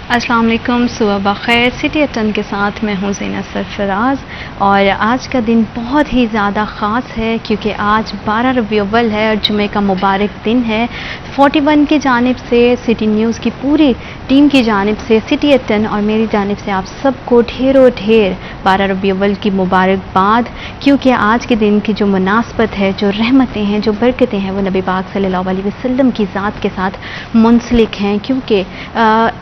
السلام علیکم، صبح بخیر۔ سٹی اٹن کے ساتھ میں ہوں زینت سرفراز، اور آج کا دن بہت ہی زیادہ خاص ہے کیونکہ آج 12 ربیع الاول ہے اور جمعے کا مبارک دن ہے۔ 41 کی جانب سے، سٹی نیوز کی پوری ٹیم کی جانب سے، سٹی اٹن اور میری جانب سے آپ سب کو ڈھیروں ڈھیر 12 ربیع الاول کی مبارکباد، کیونکہ آج کے دن کی جو مناسبت ہے، جو رحمتیں ہیں، جو برکتیں ہیں، وہ نبی پاک صلی اللہ علیہ وسلم کی ذات کے ساتھ منسلک ہیں، کیونکہ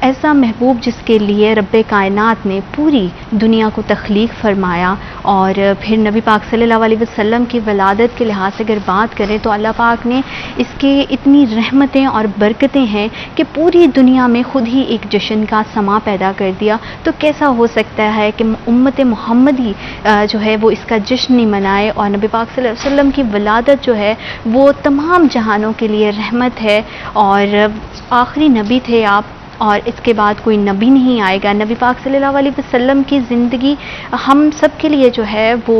ایسا محبوب جس کے لیے رب کائنات نے پوری دنیا کو تخلیق فرمایا، اور پھر نبی پاک صلی اللہ علیہ وسلم کی ولادت کے لحاظ سے اگر بات کریں تو اللہ پاک نے اس کے اتنی رحمتیں اور برکتیں ہیں کہ پوری دنیا میں خود ہی ایک جشن کا سما پیدا کر دیا۔ تو کیسا ہو سکتا ہے کہ امت محمدی جو ہے وہ اس کا جشن نہیں منائے، اور نبی پاک صلی اللہ علیہ وسلم کی ولادت جو ہے وہ تمام جہانوں کے لیے رحمت ہے، اور آخری نبی تھے آپ، اور اس کے بعد کوئی نبی نہیں آئے گا۔ نبی پاک صلی اللہ علیہ وسلم کی زندگی ہم سب کے لیے جو ہے وہ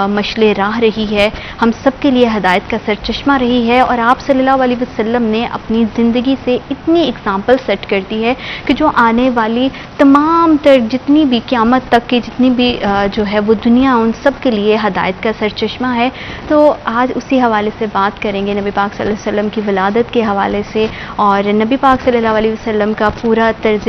مشعل راہ رہی ہے، ہم سب کے لیے ہدایت کا سرچشمہ رہی ہے، اور آپ صلی اللہ علیہ وسلم نے اپنی زندگی سے اتنی اگزامپل سیٹ کر دی ہے کہ جو آنے والی تمام تر جتنی بھی قیامت تک کی جتنی بھی جو ہے وہ دنیا، ان سب کے لیے ہدایت کا سرچشمہ ہے۔ تو آج اسی حوالے سے بات کریں گے، نبی پاک صلی اللہ علیہ وسلم کی ولادت کے حوالے سے، اور نبی پاک صلی اللہ علیہ وسلم کا پورا طرز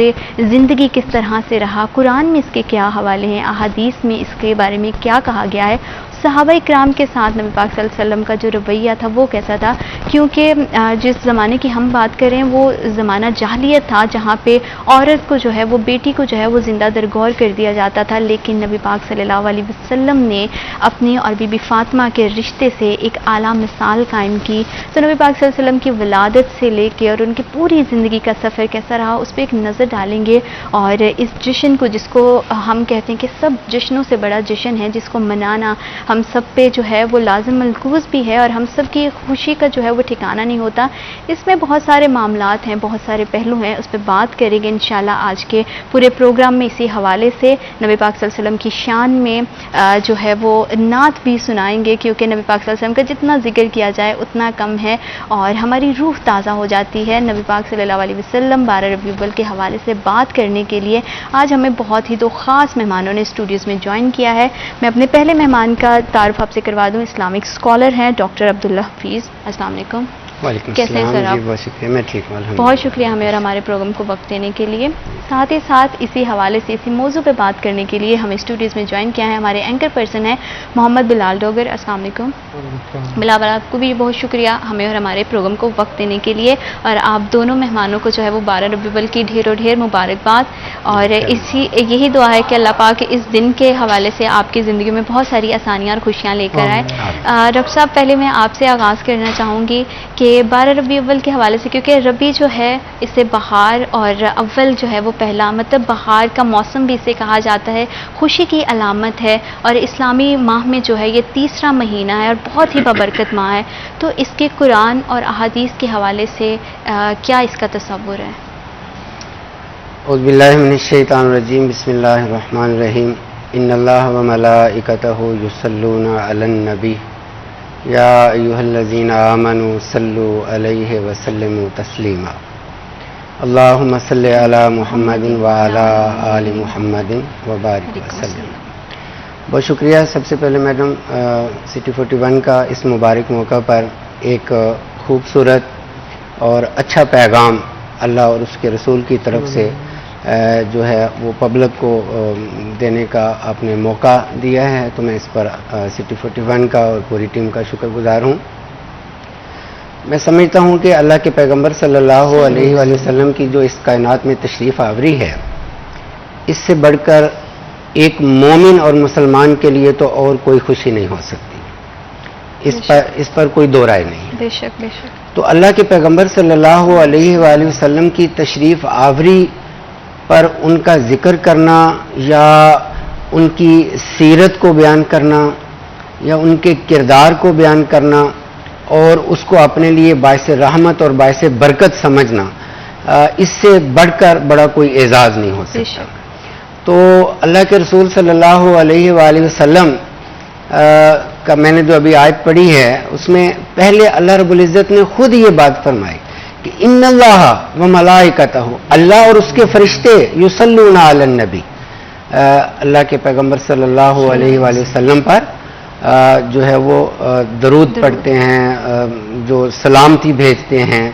زندگی کس طرح سے رہا، قرآن میں اس کے کیا حوالے ہیں، احادیث میں اس کے بارے میں کیا کہا گیا ہے، صحابہ کرام کے ساتھ نبی پاک صلی اللہ علیہ وسلم کا جو رویہ تھا وہ کیسا تھا، کیونکہ جس زمانے کی ہم بات کریں وہ زمانہ جاہلیت تھا، جہاں پہ عورت کو جو ہے وہ بیٹی کو جو ہے وہ زندہ درگور کر دیا جاتا تھا، لیکن نبی پاک صلی اللہ علیہ وسلم نے اپنی اور بی بی فاطمہ کے رشتے سے ایک اعلیٰ مثال قائم کی۔ تو نبی پاک صلی اللہ علیہ وسلم کی ولادت سے لے کے اور ان کی پوری زندگی کا سفر کیسا رہا، اس پہ ایک نظر ڈالیں گے، اور اس جشن کو، جس کو ہم کہتے ہیں کہ سب جشنوں سے بڑا جشن ہے، جس کو منانا ہم سب پہ جو ہے وہ لازم ملحوظ بھی ہے، اور ہم سب کی خوشی کا جو ہے وہ ٹھکانہ نہیں ہوتا۔ اس میں بہت سارے معاملات ہیں، بہت سارے پہلو ہیں، اس پہ بات کریں گے انشاءاللہ آج کے پورے پروگرام میں۔ اسی حوالے سے نبی پاک صلی اللہ علیہ وسلم کی شان میں جو ہے وہ نعت بھی سنائیں گے، کیونکہ نبی پاک صلی اللہ علیہ وسلم کا جتنا ذکر کیا جائے اتنا کم ہے، اور ہماری روح تازہ ہو جاتی ہے۔ نبی پاک صلی اللہ علیہ وسلم 12 ربیع الاول کے حوالے سے بات کرنے کے لیے آج ہمیں بہت ہی دو خاص مہمانوں نے اسٹوڈیوز میں جوائن کیا ہے۔ میں اپنے پہلے مہمان کا تعارف آپ سے کروا دوں، اسلامک اسکالر ہیں ڈاکٹر عبداللہ حفیظ۔ السلام علیکم۔ وعلیکم کیسے ہیں سر السلام آپ؟ جی، بہت شکریہ، میں ٹھیک ہوں الحمدللہ۔ بہت شکریہ ہمیں اور ہمارے پروگرام کو وقت دینے کے لیے۔ ساتھ ہی ساتھ اسی حوالے سے اسی موضوع پہ بات کرنے کے لیے ہمیں اسٹوڈیوز میں جوائن کیا ہے ہمارے اینکر پرسن ہیں محمد بلال ڈوگر۔ السلام علیکم بلال، آپ کو بھی بہت شکریہ ہمیں اور ہمارے پروگرام کو وقت دینے کے لیے، اور آپ دونوں مہمانوں کو جو ہے وہ 12 ربیع الاول کی ڈھیر و ڈھیر مبارکباد، اور یہی دعا ہے کہ اللہ پاک اس دن کے حوالے سے آپ کی زندگی میں بہت ساری آسانیاں اور خوشیاں لے کر آئے۔ ڈاکٹر صاحب، پہلے میں آپ سے آغاز کرنا چاہوں گی کہ 12 ربیع الاول کے حوالے سے، کیونکہ ربیع جو ہے اسے بہار، اور اول جو ہے وہ پہلا، مطلب بہار کا موسم بھی اسے کہا جاتا ہے، خوشی کی علامت ہے، اور اسلامی ماہ میں جو ہے یہ تیسرا مہینہ ہے اور بہت ہی بابرکت ماہ ہے۔ تو اس کے قرآن اور احادیث کے حوالے سے کیا اس کا تصور ہے؟ اعوذ باللہ من الشیطان الرجیم، بسم اللہ الرحمن الرحیم، ان اللہ وملائکتہ یصلون علی النبی یا ایھا الذین آمنوا صلوا علیہ وسلموا تسلیما، اللہم صلی علی محمد وعلی آل محمد وبارک وسلم۔ بہت شکریہ۔ سب سے پہلے میڈم، سٹی 41 کا اس مبارک موقع پر ایک خوبصورت اور اچھا پیغام اللہ اور اس کے رسول کی طرف سے جو ہے وہ پبلک کو دینے کا آپ نے موقع دیا ہے، تو میں اس پر سٹی 41 کا اور پوری ٹیم کا شکر گزار ہوں۔ میں سمجھتا ہوں کہ اللہ کے پیغمبر صلی اللہ علیہ وآلہ وسلم کی جو اس کائنات میں تشریف آوری ہے، اس سے بڑھ کر ایک مومن اور مسلمان کے لیے تو اور کوئی خوشی نہیں ہو سکتی، اس پر کوئی دو رائے نہیں۔ بے شک بے شک۔ تو اللہ کے پیغمبر صلی اللہ علیہ وآلہ وسلم کی تشریف آوری پر ان کا ذکر کرنا، یا ان کی سیرت کو بیان کرنا، یا ان کے کردار کو بیان کرنا، اور اس کو اپنے لیے باعث رحمت اور باعث برکت سمجھنا، اس سے بڑھ کر بڑا کوئی اعزاز نہیں ہو سکتا۔ تو اللہ کے رسول صلی اللہ علیہ وآلہ وسلم کا میں نے جو ابھی آیت پڑھی ہے، اس میں پہلے اللہ رب العزت نے خود یہ بات فرمائی کہ ان اللہ و ملائکتہ، اللہ اور اس کے فرشتے یصلون علی النبی، اللہ کے پیغمبر صلی اللہ علیہ وآلہ وسلم پر جو ہے وہ درود پڑھتے ہیں، جو سلامتی بھیجتے ہیں،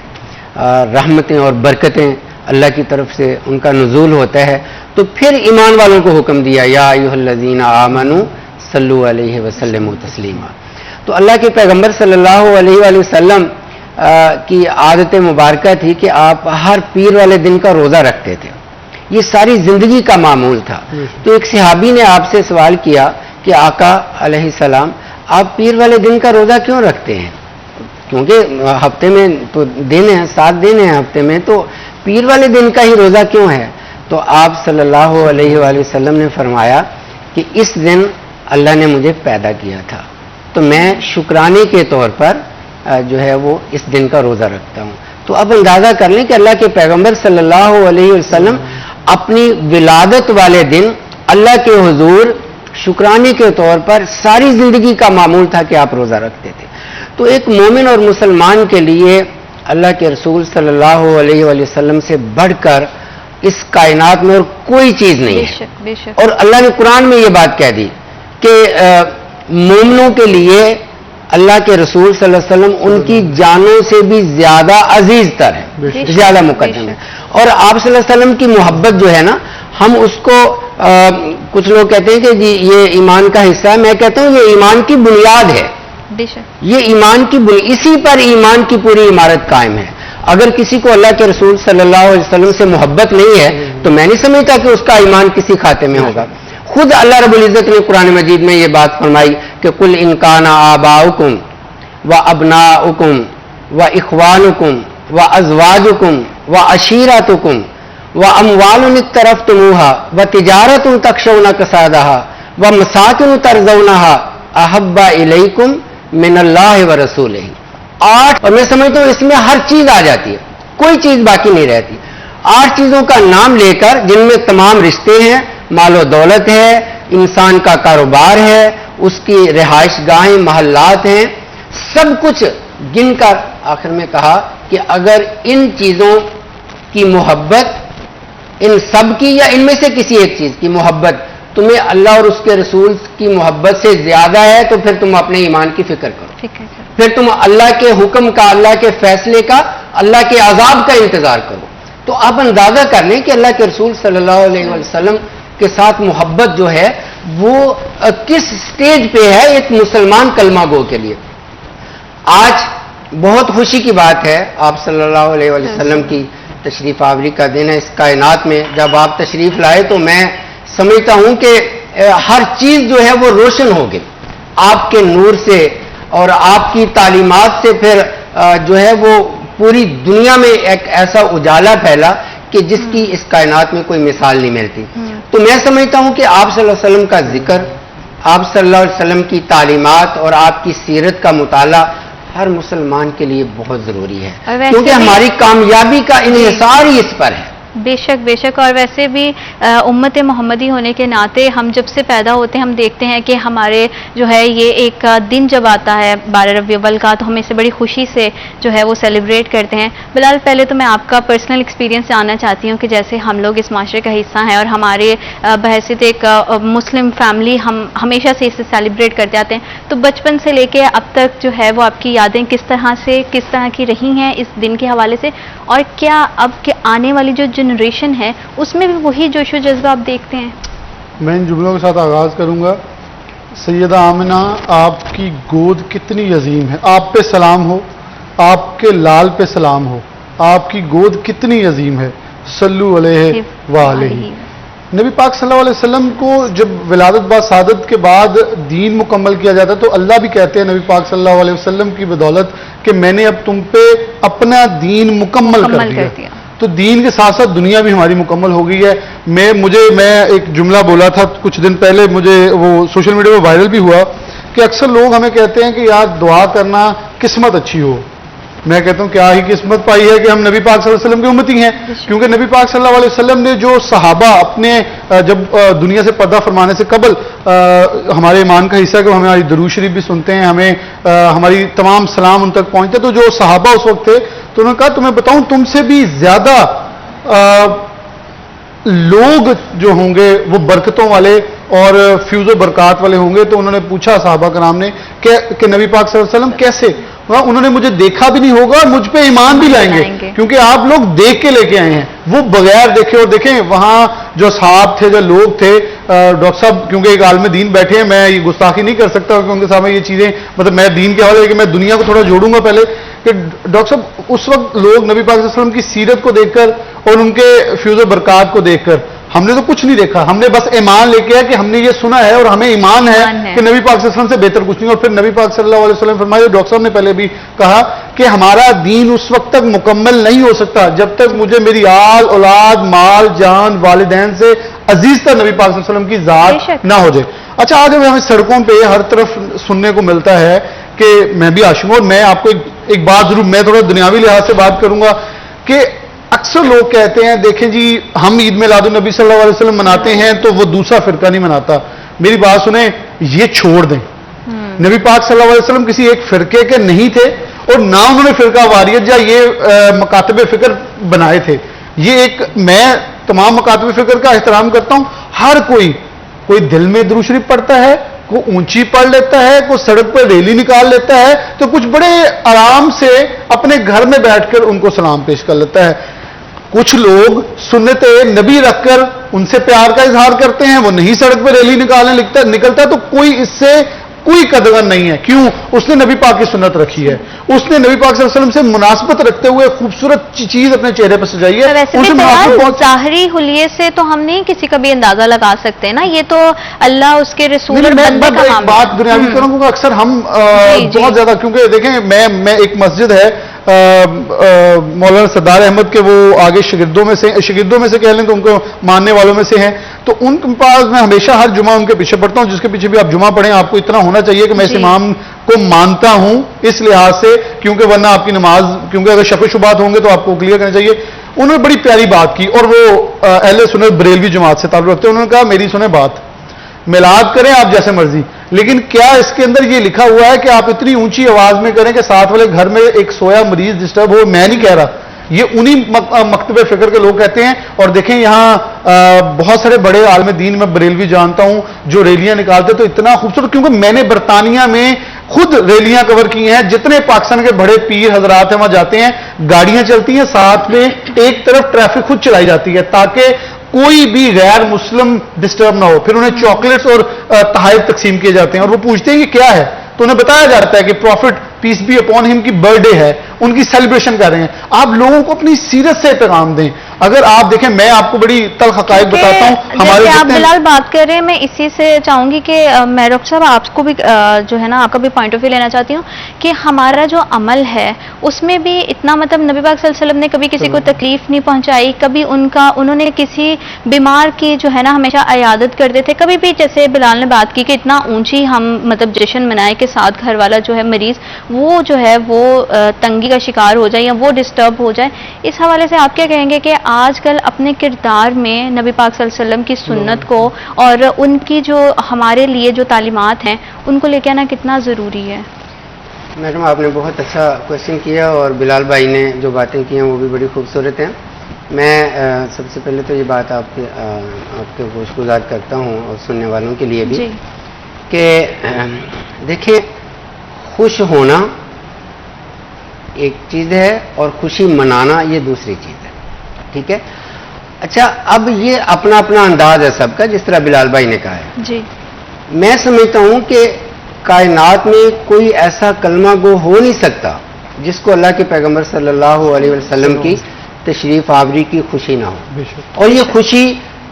رحمتیں اور برکتیں اللہ کی طرف سے ان کا نزول ہوتا ہے. تو پھر ایمان والوں کو حکم دیا یا ایھا الذین آمنوا صلوا علیہ وسلموا تسلیما. تو اللہ کے پیغمبر صلی اللہ علیہ وآلہ وسلم کی عادت مبارکہ تھی کہ آپ ہر پیر والے دن کا روزہ رکھتے تھے. یہ ساری زندگی کا معمول تھا. تو ایک صحابی نے آپ سے سوال کیا کہ آقا علیہ السلام آپ پیر والے دن کا روزہ کیوں رکھتے ہیں؟ کیونکہ ہفتے میں تو دن ہیں، 7 دن ہیں ہفتے میں، تو پیر والے دن کا ہی روزہ کیوں ہے؟ تو آپ صلی اللہ علیہ وآلہ وسلم نے فرمایا کہ اس دن اللہ نے مجھے پیدا کیا تھا، تو میں شکرانے کے طور پر جو ہے وہ اس دن کا روزہ رکھتا ہوں. تو اب اندازہ کر لیں کہ اللہ کے پیغمبر صلی اللہ علیہ وسلم اپنی ولادت والے دن اللہ کے حضور شکرانے کے طور پر ساری زندگی کا معمول تھا کہ آپ روزہ رکھتے تھے. تو ایک مومن اور مسلمان کے لیے اللہ کے رسول صلی اللہ علیہ وآلہ وسلم سے بڑھ کر اس کائنات میں اور کوئی چیز نہیں ہے. بے شک. اور اللہ نے قرآن میں یہ بات کہہ دی کہ مومنوں کے لیے اللہ کے رسول صلی اللہ علیہ وسلم ان کی جانوں سے بھی زیادہ عزیز تر ہے، زیادہ مقدم ہے. اور آپ صلی اللہ علیہ وسلم کی محبت جو ہے نا، ہم اس کو کچھ لوگ کہتے ہیں کہ جی یہ ایمان کا حصہ ہے، میں کہتا ہوں یہ ایمان کی بنیاد ہے. یہ ایمان کی اسی پر ایمان کی پوری عمارت قائم ہے. اگر کسی کو اللہ کے رسول صلی اللہ علیہ وسلم سے محبت نہیں ہے تو میں نہیں سمجھتا کہ اس کا ایمان کسی کھاتے میں ہوگا. خود اللہ رب العزت نے قرآن مجید میں یہ بات فرمائی کہ قل ان کان آباؤکم وابناؤکم واخوانکم وازواجکم وعشیرتکم واموال اقترفتموها وتجارۃ تخشون کسادها ومساکن ترضونها احب الیکم من اللہ ورسولہ. 8، اور میں سمجھتا ہوں اس میں ہر چیز آ جاتی ہے، کوئی چیز باقی نہیں رہتی. 8 چیزوں کا نام لے کر جن میں تمام رشتے ہیں، مال و دولت ہے، انسان کا کاروبار ہے، اس کی رہائش گاہیں، محلات ہیں، سب کچھ گن کر آخر میں کہا کہ اگر ان چیزوں کی محبت، ان سب کی یا ان میں سے کسی ایک چیز کی محبت تمہیں اللہ اور اس کے رسول کی محبت سے زیادہ ہے تو پھر تم اپنے ایمان کی فکر کرو. پھر تم اللہ کے حکم کا، اللہ کے فیصلے کا، اللہ کے عذاب کا انتظار کرو. تو آپ اندازہ کر لیں کہ اللہ کے رسول صلی اللہ علیہ وسلم کے ساتھ محبت جو ہے وہ کس سٹیج پہ ہے ایک مسلمان کلمہ گو کے لیے. آج بہت خوشی کی بات ہے، آپ صلی اللہ علیہ وسلم کی تشریف آوری کا دن ہے. اس کائنات میں جب آپ تشریف لائے تو میں سمجھتا ہوں کہ ہر چیز جو ہے وہ روشن ہو گئی آپ کے نور سے، اور آپ کی تعلیمات سے پھر جو ہے وہ پوری دنیا میں ایک ایسا اجالا پھیلا کہ جس کی اس کائنات میں کوئی مثال نہیں ملتی. تو میں سمجھتا ہوں کہ آپ صلی اللہ علیہ وسلم کا ذکر، آپ صلی اللہ علیہ وسلم کی تعلیمات اور آپ کی سیرت کا مطالعہ ہر مسلمان کے لیے بہت ضروری ہے، کیونکہ ہماری کامیابی کا انحصار ہی اس پر ہے. بے شک بے شک. اور ویسے بھی امت محمدی ہونے کے ناطے ہم جب سے پیدا ہوتے ہیں ہم دیکھتے ہیں کہ ہمارے جو ہے یہ ایک دن جب آتا ہے 12 ربیع الاول کا تو ہم اسے بڑی خوشی سے جو ہے وہ سیلیبریٹ کرتے ہیں. بلال پہلے تو میں آپ کا پرسنل ایکسپیرینس جاننا چاہتی ہوں کہ جیسے ہم لوگ اس معاشرے کا حصہ ہیں اور ہمارے بحیثیت ایک مسلم فیملی ہم ہمیشہ سے اسے سیلیبریٹ کرتے آتے ہیں، تو بچپن سے لے کے اب تک جو ہے وہ آپ کی یادیں کس طرح کی رہی ہیں اس دن کے حوالے سے، اور کیا اب کے آنے والی جو جنریشن ہے اس میں بھی وہی جوش و جذبہ آپ دیکھتے ہیں؟ میں ان جملوں کے ساتھ آغاز کروں گا. سیدہ آمنہ آپ کی گود کتنی عظیم ہے، آپ پہ سلام ہو، آپ کے لال پہ سلام ہو، آپ کی گود کتنی عظیم ہے. صلو علیہ وآلہ. نبی پاک صلی اللہ علیہ وسلم کو جب ولادت با سعادت کے بعد دین مکمل کیا جاتا ہے تو اللہ بھی کہتے ہیں نبی پاک صلی اللہ علیہ وسلم کی بدولت کہ میں نے اب تم پہ اپنا دین مکمل کر دیا. تو دین کے ساتھ ساتھ دنیا بھی ہماری مکمل ہو گئی ہے. میں ایک جملہ بولا تھا کچھ دن پہلے، مجھے وہ سوشل میڈیا پہ وائرل بھی ہوا کہ اکثر لوگ ہمیں کہتے ہیں کہ یار دعا کرنا قسمت اچھی ہو. میں کہتا ہوں کیا ہی قسمت پائی ہے کہ ہم نبی پاک صلی اللہ علیہ وسلم کی امتی ہیں، کیونکہ نبی پاک صلی اللہ علیہ وسلم نے جو صحابہ اپنے جب دنیا سے پردہ فرمانے سے قبل ہمارے ایمان کا حصہ ہے کہ ہمیں ہماری درود شریف بھی سنتے ہیں، ہمیں ہماری تمام سلام ان تک پہنچتے، تو جو صحابہ اس وقت تھے تو انہوں نے کہا تمہیں بتاؤں تم سے بھی زیادہ لوگ جو ہوں گے وہ برکتوں والے اور فیوز و برکات والے ہوں گے. تو انہوں نے پوچھا صحابہ کرام نے کہ نبی پاک صلی اللہ علیہ وسلم کیسے؟ انہوں نے مجھے دیکھا بھی نہیں ہوگا اور مجھ پہ ایمان بھی لائیں گے کیونکہ آپ لوگ دیکھ کے لے کے آئے ہیں. وہ بغیر دیکھے. اور دیکھیں وہاں جو صحاب تھے جو لوگ تھے ڈاکٹر صاحب کیونکہ ایک عالم دین بیٹھے ہیں, میں یہ گستاخی نہیں کر سکتا کہ ان کے سامنے یہ چیزیں مطلب میں دین کے حوالے کہ میں دنیا کو تھوڑا جوڑوں گا پہلے کہ ڈاکٹر صاحب اس وقت لوگ نبی پاک صلی اللہ علیہ وسلم کی سیرت کو دیکھ کر اور ان کے فیوز و برکات کو دیکھ کر ہم نے تو کچھ نہیں دیکھا, ہم نے بس ایمان لے کے آیا کہ ہم نے یہ سنا ہے اور ہمیں ایمان ہے کہ نبی پاک صلی اللہ علیہ وسلم سے بہتر کچھ نہیں. اور پھر نبی پاک صلی اللہ علیہ وسلم فرمایا, ڈاکٹر صاحب نے پہلے بھی کہا کہ ہمارا دین اس وقت تک مکمل نہیں ہو سکتا جب تک مجھے میری آل اولاد مال جان والدین سے عزیز تر نبی پاک صلی اللہ علیہ وسلم کی ذات نہ ہو جائے. اچھا آگے ہمیں سڑکوں پہ ہر طرف سننے کو ملتا ہے کہ میں بھی عاشق ہوں, اور میں آپ کو ایک بات ضرور میں تھوڑا دنیاوی لحاظ سے بات کروں گا کہ اکثر لوگ کہتے ہیں دیکھیں جی ہم عید میلاد النبی صلی اللہ علیہ وسلم مناتے ہیں تو وہ دوسرا فرقہ نہیں مناتا. میری بات سنیں, یہ چھوڑ دیں. نبی پاک صلی اللہ علیہ وسلم کسی ایک فرقے کے نہیں تھے اور نہ انہوں نے فرقہ واریت یا یہ مکاتب فکر بنائے تھے. یہ ایک میں تمام مکاتب فکر کا احترام کرتا ہوں. ہر کوئی دل میں درود شریف پڑھتا ہے, کوئی اونچی پڑھ لیتا ہے, کوئی سڑک پر ریلی نکال لیتا ہے, تو کچھ بڑے آرام سے اپنے گھر میں بیٹھ کر ان کو سلام پیش کر لیتا ہے. کچھ لوگ سنت نبی رکھ کر ان سے پیار کا اظہار کرتے ہیں, وہ نہیں سڑک پہ ریلی نکالنے نکلتا تو کوئی اس سے کوئی قدر نہیں ہے. کیوں؟ اس نے نبی پاک کی سنت رکھی ہے, اس نے نبی پاک صلی اللہ علیہ وسلم سے مناسبت رکھتے ہوئے خوبصورت چیز اپنے چہرے پر سجائی ہے. ظاہری حلیے سے تو ہم نہیں کسی کا بھی اندازہ لگا سکتے نا, یہ تو اللہ اس کے رسول بات دنیاوی کروں گا. اکثر ہم بہت زیادہ کیونکہ دیکھیں میں ایک مسجد ہے مولانا سردار احمد کے, وہ آگے شاگردوں میں سے کہہ لیں تو ان کو ماننے والوں میں سے ہیں, تو ان کے پاس میں ہمیشہ ہر جمعہ ان کے پیچھے پڑھتا ہوں. جس کے پیچھے بھی آپ جمعہ پڑھیں آپ کو اتنا ہونا چاہیے کہ میں اس امام کو مانتا ہوں اس لحاظ سے, کیونکہ ورنہ آپ کی نماز کیونکہ اگر شک و شبہات ہوں گے تو آپ کو کلیئر کرنا چاہیے. انہوں نے بڑی پیاری بات کی اور وہ اہل سنت بریلوی جماعت سے تعلق رکھتے ہیں. انہوں نے کہا میری سنیں بات, میلاد کریں آپ جیسے مرضی, لیکن کیا اس کے اندر یہ لکھا ہوا ہے کہ آپ اتنی اونچی آواز میں کریں کہ ساتھ والے گھر میں ایک سویا مریض ڈسٹرب ہو؟ میں نہیں کہہ رہا, یہ انہی مکتب فکر کے لوگ کہتے ہیں. اور دیکھیں یہاں بہت سارے بڑے عالم دین میں بریلوی جانتا ہوں جو ریلیاں نکالتے تو اتنا خوبصورت, کیونکہ میں نے برطانیہ میں خود ریلیاں کور کی ہیں. جتنے پاکستان کے بڑے پیر حضرات ہیں وہاں جاتے ہیں, گاڑیاں چلتی ہیں, ساتھ میں ایک طرف ٹریفک خود چلائی جاتی ہے تاکہ کوئی بھی غیر مسلم ڈسٹرب نہ ہو. پھر انہیں چاکلیٹس اور تحائف تقسیم کیے جاتے ہیں اور وہ پوچھتے ہیں کہ کیا ہے, تو انہیں بتایا جاتا ہے کہ profit piece be upon him کی برتھ ڈے ہے, ان کی سیلیبریشن کر رہے ہیں. آپ لوگوں کو اپنی سیرت سے پیغام دیں. اگر آپ دیکھیں میں آپ کو بڑی تلخ حقائق بتاتا ہوں. ہمارے آپ بلال بات کر رہے ہیں, میں اسی سے چاہوں گی کہ میں ڈاکٹر صاحب آپ کو بھی جو ہے نا آپ کا بھی پوائنٹ آف ویو لینا چاہتی ہوں کہ ہمارا جو عمل ہے اس میں بھی اتنا مطلب نبی پاک صلی اللہ علیہ وسلم نے کبھی کسی کو تکلیف نہیں پہنچائی, کبھی انہوں نے کسی بیمار کی جو ہے نا ہمیشہ عیادت کرتے تھے. کبھی بھی جیسے بلال نے بات کی کہ اتنا اونچی ہم مطلب جشن منائے کہ ساتھ گھر والا جو ہے مریض وہ جو ہے وہ تنگی کا شکار ہو جائے یا وہ ڈسٹرب ہو جائے. اس حوالے سے آپ کیا کہیں گے کہ آج کل اپنے کردار میں نبی پاک صلی اللہ علیہ وسلم کی سنت کو اور ان کی جو ہمارے لیے جو تعلیمات ہیں ان کو لے کے آنا کتنا ضروری ہے؟ میڈم آپ نے بہت اچھا کوشچن کیا اور بلال بھائی نے جو باتیں کی ہیں وہ بھی بڑی خوبصورت ہیں. میں سب سے پہلے تو یہ بات آپ کے گوش گزار کرتا ہوں اور سننے والوں کے لیے بھی کہ دیکھیں خوش ہونا ایک چیز ہے اور خوشی منانا یہ دوسری چیز ہے. ٹھیک ہے. اچھا اب یہ اپنا اپنا انداز ہے سب کا, جس طرح بلال بھائی نے کہا ہے. جی میں سمجھتا ہوں کہ کائنات میں کوئی ایسا کلمہ گو ہو نہیں سکتا جس کو اللہ کے پیغمبر صلی اللہ علیہ وسلم کی تشریف آوری کی خوشی نہ ہو. اور یہ خوشی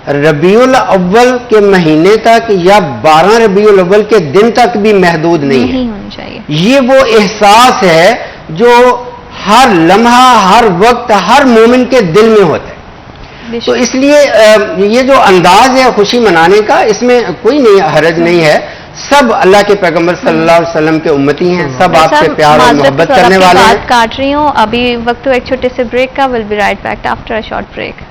ربیع الاول کے مہینے تک یا 12 ربیع الاول کے دن تک بھی محدود نہیں ہونی چاہیے. یہ وہ احساس ہے جو ہر لمحہ ہر وقت ہر مومن کے دل میں ہوتا ہے. تو اس لیے یہ جو انداز ہے خوشی منانے کا اس میں کوئی نہیں حرج نہیں ہے. سب اللہ کے پیغمبر صلی اللہ علیہ وسلم کے امتی ہیں, سب آپ سے پیار اور محبت کرنے والے ہیں. بات کاٹ رہی ہوں, ابھی وقت ایک چھوٹے سے بریک کا. Will be right back after a short break.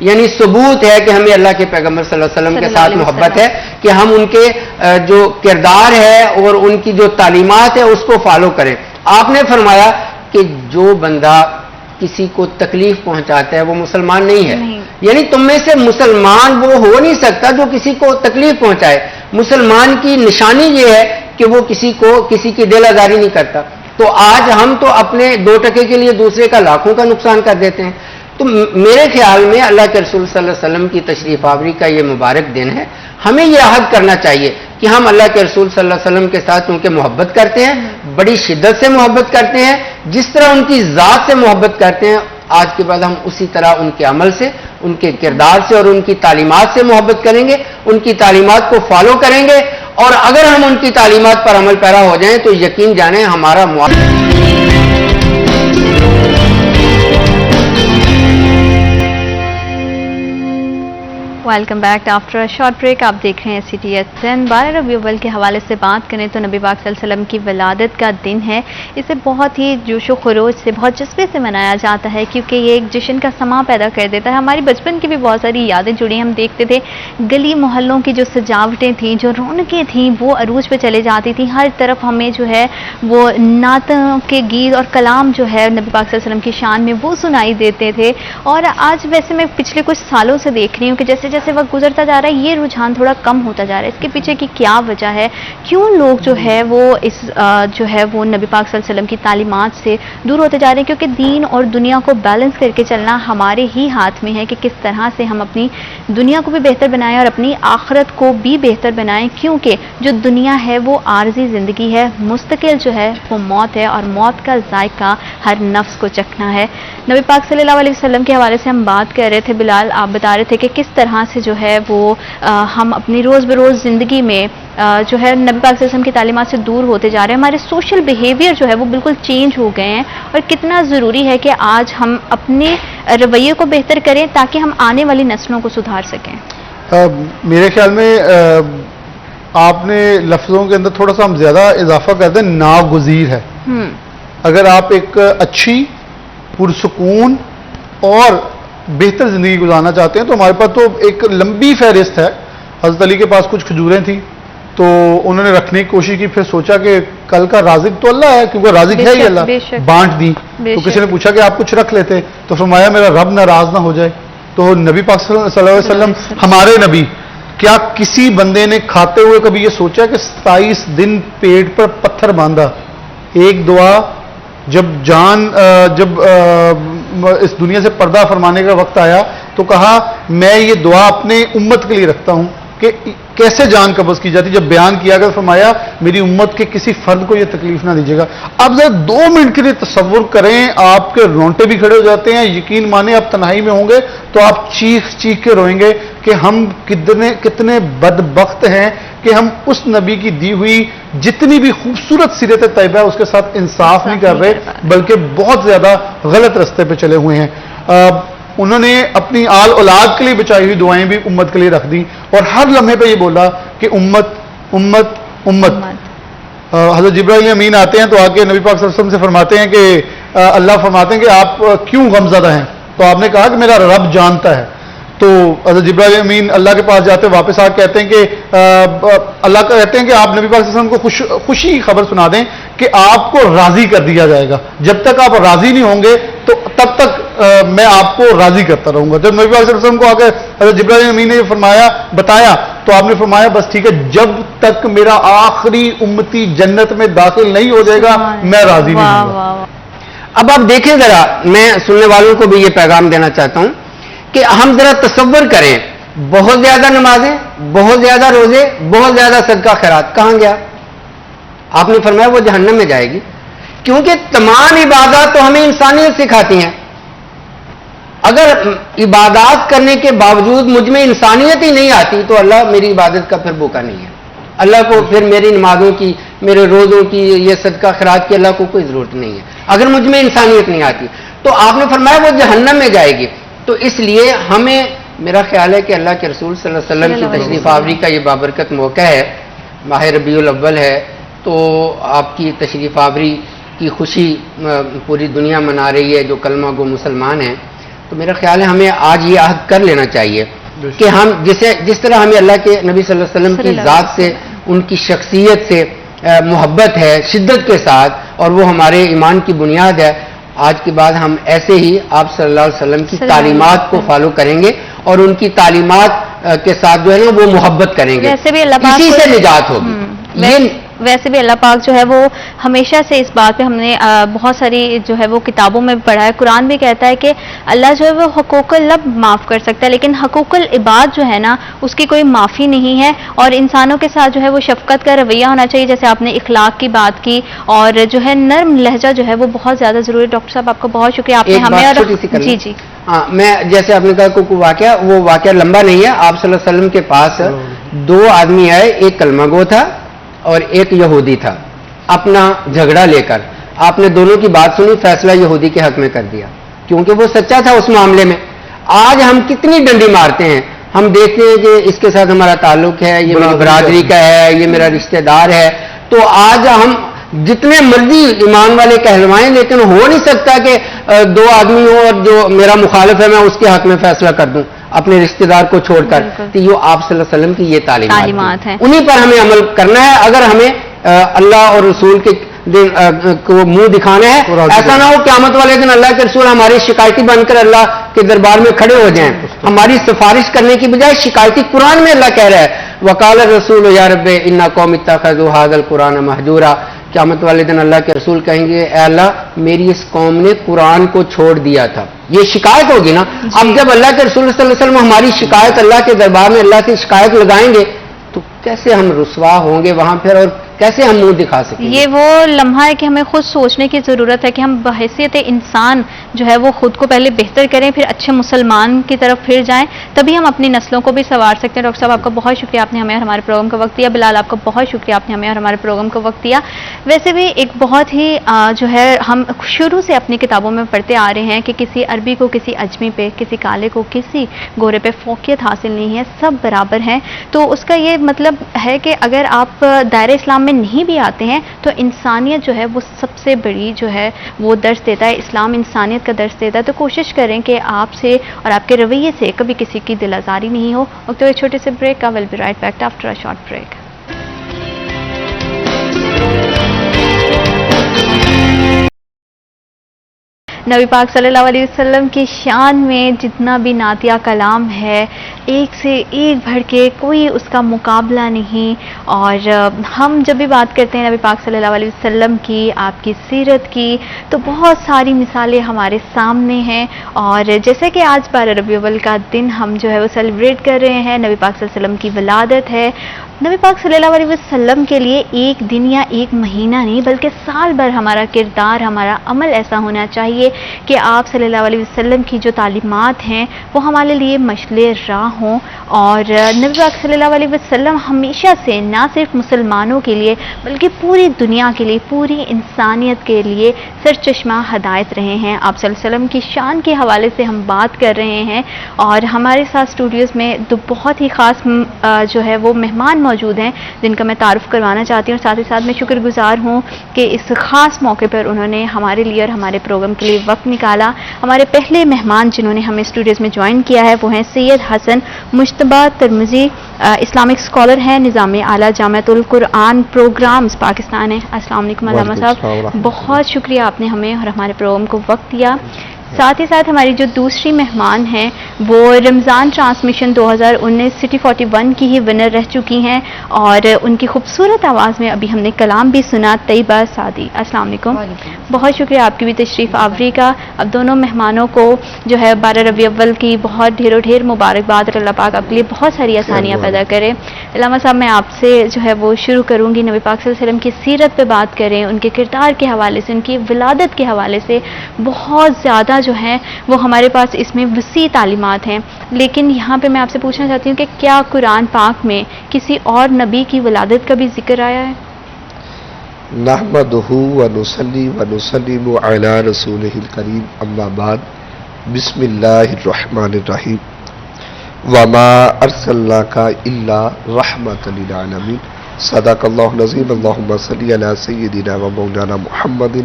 یعنی ثبوت ہے کہ ہمیں اللہ کے پیغمبر صلی اللہ علیہ وسلم کے ساتھ محبت ہے کہ ہم ان کے جو کردار ہے اور ان کی جو تعلیمات ہے اس کو فالو کریں. آپ نے فرمایا کہ جو بندہ کسی کو تکلیف پہنچاتا ہے وہ مسلمان نہیں ہے. یعنی تم میں سے مسلمان وہ ہو نہیں سکتا جو کسی کو تکلیف پہنچائے. مسلمان کی نشانی یہ ہے کہ وہ کسی کی دل آزاری نہیں کرتا. تو آج ہم تو اپنے 2 ٹکے کے لیے دوسرے کا لاکھوں کا نقصان کر دیتے ہیں. تو میرے خیال میں اللہ کے رسول صلی اللہ علیہ وسلم کی تشریف آوری کا یہ مبارک دن ہے. ہمیں یہ عہد کرنا چاہیے کہ ہم اللہ کے رسول صلی اللہ علیہ وسلم کے ساتھ کیونکہ محبت کرتے ہیں, بڑی شدت سے محبت کرتے ہیں, جس طرح ان کی ذات سے محبت کرتے ہیں آج کے بعد ہم اسی طرح ان کے عمل سے, ان کے کردار سے اور ان کی تعلیمات سے محبت کریں گے, ان کی تعلیمات کو فالو کریں گے. اور اگر ہم ان کی تعلیمات پر عمل پیرا ہو جائیں تو یقین جانیں ہمارا welcome back after a short break. آپ دیکھ رہے ہیں CTSN. 12 ربیع الاول کے حوالے سے بات کریں تو نبی پاک صلی اللہ علیہ وسلم کی ولادت کا دن ہے. اسے بہت ہی جوش و خروش سے, بہت جذبے سے منایا جاتا ہے کیونکہ یہ ایک جشن کا سما پیدا کر دیتا ہے. ہماری بچپن کی بھی بہت ساری یادیں جڑی ہیں. ہم دیکھتے تھے گلی محلوں کی جو سجاوٹیں تھیں, جو رونقیں تھیں, وہ عروج پہ چلے جاتی تھیں. ہر طرف ہمیں جو ہے وہ نعتوں کے گیت اور کلام جو ہے نبی پاک صلی اللہ علیہ وسلم کی شان میں وہ سنائی دیتے تھے. اور آج ویسے میں پچھلے کچھ سالوں سے دیکھ رہی ہوں کہ جیسے جیسے وقت گزرتا جا رہا ہے یہ رجحان تھوڑا کم ہوتا جا رہا ہے. اس کے پیچھے کی کیا وجہ ہے؟ کیوں لوگ جو ہے وہ نبی پاک صلی اللہ علیہ وسلم کی تعلیمات سے دور ہوتے جا رہے ہیں؟ کیونکہ دین اور دنیا کو بیلنس کر کے چلنا ہمارے ہی ہاتھ میں ہے کہ کس طرح سے ہم اپنی دنیا کو بھی بہتر بنائیں اور اپنی آخرت کو بھی بہتر بنائیں. کیونکہ جو دنیا ہے وہ عارضی زندگی ہے, مستقل جو ہے وہ موت ہے, اور موت کا ذائقہ ہر نفس کو چکھنا ہے. نبی پاک صلی اللہ علیہ وسلم کے حوالے سے ہم بات کر رہے تھے. بلال, آپ بتا رہے تھے کہ کس طرح سے جو ہے وہ ہم اپنی روز بروز زندگی میں جو ہے نبی پاک صلی اللہ علیہ وسلم کی تعلیمات سے دور ہوتے جا رہے ہیں. ہمارے سوشل بیہیویئر جو ہے وہ بالکل چینج ہو گئے ہیں, اور کتنا ضروری ہے کہ آج ہم اپنے رویے کو بہتر کریں تاکہ ہم آنے والی نسلوں کو سدھار سکیں. میرے خیال میں آپ نے لفظوں کے اندر تھوڑا سا ہم زیادہ اضافہ کرتے ہیں. ناگزیر ہے. اگر آپ ایک اچھی, پرسکون اور بہتر زندگی گزارنا چاہتے ہیں تو ہمارے پاس تو ایک لمبی فہرست ہے. حضرت علی کے پاس کچھ کھجوریں تھیں تو انہوں نے رکھنے کی کوشش کی, پھر سوچا کہ کل کا رازق تو اللہ ہے, کیونکہ رازق ہے ہی اللہ, بانٹ دی. تو کسی نے پوچھا کہ آپ کچھ رکھ لیتے, تو فرمایا میرا رب ناراض نہ ہو جائے. تو نبی پاک صلی اللہ علیہ وسلم, ہمارے نبی, کیا کسی بندے نے کھاتے ہوئے کبھی یہ سوچا کہ 27 دن پیٹ پر پتھر باندھا, ایک دعا جب اس دنیا سے پردہ فرمانے کا وقت آیا تو کہا میں یہ دعا اپنے امت کے لیے رکھتا ہوں کہ کیسے جان قبض کی جاتی. جب بیان کیا گیا فرمایا میری امت کے کسی فرد کو یہ تکلیف نہ دیجیے گا. اب ذرا 2 منٹ کے لیے تصور کریں, آپ کے رونٹے بھی کھڑے ہو جاتے ہیں. یقین مانیں آپ تنہائی میں ہوں گے تو آپ چیخ کے روئیں گے کہ ہم کتنے بدبخت ہیں کہ ہم اس نبی کی دی ہوئی جتنی بھی خوبصورت سیرت طیبہ ہے اس کے ساتھ انصاف نہیں کر رہے, بلکہ بہت زیادہ غلط رستے پہ چلے ہوئے ہیں. انہوں نے اپنی آل اولاد کے لیے بچائی ہوئی دعائیں بھی امت کے لیے رکھ دی, اور ہر لمحے پہ یہ بولا کہ امت امت امت. حضرت جبرائیل امین آتے ہیں تو آ کے نبی پاک صلی اللہ علیہ وسلم سے فرماتے ہیں کہ اللہ فرماتے ہیں کہ آپ کیوں غمزدہ ہیں؟ تو آپ نے کہا کہ میرا رب جانتا ہے. تو حضرت جبرائیل امین اللہ کے پاس جاتے, واپس آ کے کہتے ہیں کہ اللہ کہتے ہیں کہ آپ نبی پاک صلی اللہ علیہ وسلم کو خوشی کی خبر سنا دیں کہ آپ کو راضی کر دیا جائے گا. جب تک آپ راضی نہیں ہوں گے تو تب تک میں آپ کو راضی کرتا رہوں گا. جب نبی پاک صلی اللہ علیہ وسلم کو آ کے حضرت جبرائیل امین نے یہ بتایا تو آپ نے فرمایا بس ٹھیک ہے, جب تک میرا آخری امتی جنت میں داخل نہیں ہو جائے گا میں راضی نہیں ہوں گا. اب آپ دیکھیں ذرا, میں سننے والوں کو بھی یہ پیغام دینا چاہتا ہوں کہ ہم ذرا تصور کریں, بہت زیادہ نمازیں, بہت زیادہ روزے, بہت زیادہ صدقہ خیرات, کہاں گیا؟ آپ نے فرمایا وہ جہنم میں جائے گی, کیونکہ تمام عبادات تو ہمیں انسانیت سکھاتی ہیں. اگر عبادات کرنے کے باوجود مجھ میں انسانیت ہی نہیں آتی تو اللہ میری عبادت کا پھر بھوکا نہیں ہے. اللہ کو پھر میری نمازوں کی, میرے روزوں کی, یہ صدقہ خیرات کی اللہ کو کوئی ضرورت نہیں ہے اگر مجھ میں انسانیت نہیں آتی. تو آپ نے فرمایا وہ جہنم میں جائے گی. تو اس لیے ہمیں, میرا خیال ہے کہ اللہ کے رسول صلی اللہ علیہ وسلم کی تشریف آوری کا یہ بابرکت موقع ہے, ماہ ربیع الاول ہے, تو آپ کی تشریف آوری کی خوشی پوری دنیا منا رہی ہے جو کلمہ گو مسلمان ہیں. تو میرا خیال ہے ہمیں آج یہ عہد کر لینا چاہیے کہ ہم جس طرح ہمیں اللہ کے نبی صلی اللہ علیہ وسلم کی ذات سے، ان کی شخصیت سے محبت ہے شدت کے ساتھ، اور وہ ہمارے ایمان کی بنیاد ہے، آج کے بعد ہم ایسے ہی آپ صلی اللہ علیہ وسلم کی تعلیمات کو فالو کریں گے اور ان کی تعلیمات کے ساتھ جو ہے نا وہ محبت کریں گے، ویسے بھی اللہ پاک اسی سے نجات ہوگی۔ ویسے بھی اللہ پاک جو ہے وہ ہمیشہ سے اس بات پہ ہم نے بہت ساری جو ہے وہ کتابوں میں پڑھا ہے، قرآن بھی کہتا ہے کہ اللہ جو ہے وہ حقوق اللب معاف کر سکتا ہے، لیکن حقوق العباد جو ہے نا اس کی کوئی معافی نہیں ہے، اور انسانوں کے ساتھ جو ہے وہ شفقت کا رویہ ہونا چاہیے، جیسے آپ نے اخلاق کی بات کی، اور جو ہے نرم لہجہ جو ہے وہ بہت زیادہ ضروری ہے۔ ڈاکٹر صاحب آپ کا بہت شکریہ، آپ نے ہمیں جی ہاں، میں جیسے آپ نے کہا کوئی واقعہ، وہ واقعہ لمبا نہیں ہے، آپ صلی اللہ علیہ وسلم کے پاس دو آدمی آئے، ایک کلمہ گو تھا اور ایک یہودی تھا، اپنا جھگڑا لے کر آپ نے دونوں کی بات سنی، فیصلہ یہودی کے حق میں کر دیا کیونکہ وہ سچا تھا اس معاملے میں۔ آج ہم کتنی ڈنڈی مارتے ہیں، ہم دیکھتے ہیں کہ اس کے ساتھ ہمارا تعلق ہے، یہ میری برادری کا ہے، یہ میرا رشتہ دار ہے، تو آج ہم جتنے مرضی ایمان والے کہلوائیں، لیکن ہو نہیں سکتا کہ دو آدمی ہوں اور جو میرا مخالف ہے میں اس کے حق میں فیصلہ کر دوں اپنے رشتہ دار کو چھوڑ کر۔ تو یہ آپ صلی اللہ علیہ وسلم کی یہ تعلیمات ہیں، انہی پر ہمیں عمل کرنا ہے۔ اگر ہمیں اللہ اور رسول کے کو منہ دکھانا ہے، ایسا نہ ہو قیامت والے دن اللہ کے رسول ہماری شکایتی بن کر اللہ کے دربار میں کھڑے ہو جائیں، ہماری سفارش کرنے کی بجائے شکایتی۔ قرآن میں اللہ کہہ رہا ہے وقال الرسول یا رب ان قوم اتخذوا هذا القرآن مہجورا، قیامت والے دن اللہ کے رسول کہیں گے اے اللہ میری اس قوم نے قرآن کو چھوڑ دیا تھا، یہ شکایت ہوگی نا۔ اب جب اللہ کے رسول صلی اللہ علیہ وسلم ہماری شکایت اللہ کے دربار میں اللہ سے شکایت لگائیں گے تو کیسے ہم رسوا ہوں گے وہاں پھر، اور کیسے ہم منہ دکھا سکیں گے؟ یہ وہ لمحہ ہے کہ ہمیں خود سوچنے کی ضرورت ہے کہ ہم بحیثیت انسان جو ہے وہ خود کو پہلے بہتر کریں، پھر اچھے مسلمان کی طرف پھر جائیں، تبھی ہم اپنی نسلوں کو بھی سنوار سکتے ہیں۔ ڈاکٹر صاحب آپ کا بہت شکریہ، آپ نے ہمیں اور ہمارے پروگرام کا وقت دیا۔ بلال آپ کا بہت شکریہ، آپ نے ہمیں اور ہمارے پروگرام کا وقت دیا۔ ویسے بھی ایک بہت ہی جو ہے ہم شروع سے اپنی کتابوں میں پڑھتے آ رہے ہیں کہ کسی عربی کو کسی اجمی پہ، کسی کالے کو کسی گورے پہ فوقیت حاصل نہیں ہے، سب برابر ہیں۔ تو اس کا یہ مطلب ہے کہ اگر آپ دائرہ اسلام میں نہیں بھی آتے ہیں تو انسانیت جو ہے وہ سب سے بڑی جو ہے وہ درس دیتا ہے، اسلام انسانیت کا درس دیتا ہے۔ تو کوشش کریں کہ آپ سے اور آپ کے رویے سے کبھی کسی کی دل آزاری نہیں ہو۔ وقت ایک چھوٹے سے بریک کا، will be right back after a short break. نبی پاک صلی اللہ علیہ وسلم کی شان میں جتنا بھی نعتیہ کلام ہے ایک سے ایک بڑھ کے کوئی اس کا مقابلہ نہیں، اور ہم جب بھی بات کرتے ہیں نبی پاک صلی اللہ علیہ وسلم کی، آپ کی سیرت کی، تو بہت ساری مثالیں ہمارے سامنے ہیں۔ اور جیسے کہ آج 12 ربیع الاول کا دن ہم جو ہے وہ سیلیبریٹ کر رہے ہیں، نبی پاک صلی اللہ علیہ وسلم کی ولادت ہے۔ نبی پاک صلی اللہ علیہ وسلم کے لیے ایک دن یا ایک مہینہ نہیں بلکہ سال بھر ہمارا کردار، ہمارا عمل ایسا ہونا چاہیے کہ آپ صلی اللہ علیہ وسلم کی جو تعلیمات ہیں وہ ہمارے لیے مشعل راہ ہوں۔ اور نبی پاک صلی اللہ علیہ وسلم ہمیشہ سے نہ صرف مسلمانوں کے لیے بلکہ پوری دنیا کے لیے، پوری انسانیت کے لیے سرچشمہ ہدایت رہے ہیں۔ آپ صلی اللہ علیہ وسلم کی شان کے حوالے سے ہم بات کر رہے ہیں، اور ہمارے ساتھ اسٹوڈیوز میں دو بہت ہی خاص جو ہے وہ مہمان موجود ہیں جن کا میں تعارف کروانا چاہتی ہوں۔ ساتھ ہی ساتھ میں شکر گزار ہوں کہ اس خاص موقع پر انہوں نے ہمارے لیے اور ہمارے پروگرام کے لیے وقت نکالا۔ ہمارے پہلے مہمان جنہوں نے ہمیں اسٹوڈیوز میں جوائن کیا ہے وہ ہیں سید حسن مجتبیٰ ترمذی، اسلامک اسکالر ہیں، نظام اعلیٰ جامعۃ القرآن پروگرامز پاکستان ہے۔ السلام علیکم علامہ صاحب، بہت شکریہ آپ نے ہمیں اور ہمارے پروگرام کو وقت دیا۔ ساتھ ہی ساتھ ہماری جو دوسری مہمان ہیں وہ رمضان ٹرانسمیشن 2019 سٹی 41 کی ہی ونر رہ چکی ہیں، اور ان کی خوبصورت آواز میں ابھی ہم نے کلام بھی سنا، طیبہ سعدی۔ السلام علیکم، بہت شکریہ آپ کی بھی تشریف آوری کا۔ اب دونوں مہمانوں کو جو ہے 12 ربیع الاول کی بہت ڈھیر مبارکباد، اور اللہ پاک آپ کے لیے بہت ساری آسانیاں پیدا کرے۔ علامہ صاحب میں آپ سے جو ہے وہ شروع کروں گی، نبی پاک صلی اللہ علیہ وسلم کی سیرت پہ بات کریں، ان کے کردار کے حوالے سے، ان کی ولادت کے حوالے سے بہت زیادہ جو ہیں وہ ہمارے پاس اس میں وسیع تعلیمات ہیں، لیکن یہاں پہ میں آپ سے پوچھنا چاہتی ہوں کہ کیا قرآن پاک میں کسی اور نبی کی ولادت کا بھی ذکر آیا ہے؟ نحمدہ ونصلی ونسلم علی رسولہ الکریم، اما بعد، بسم اللہ الرحمن الرحیم، وما ارسلناک الا رحمۃ للعالمین۔ صدق اللہ العظیم اللہم صلی علی سیدنا و مولانا محمد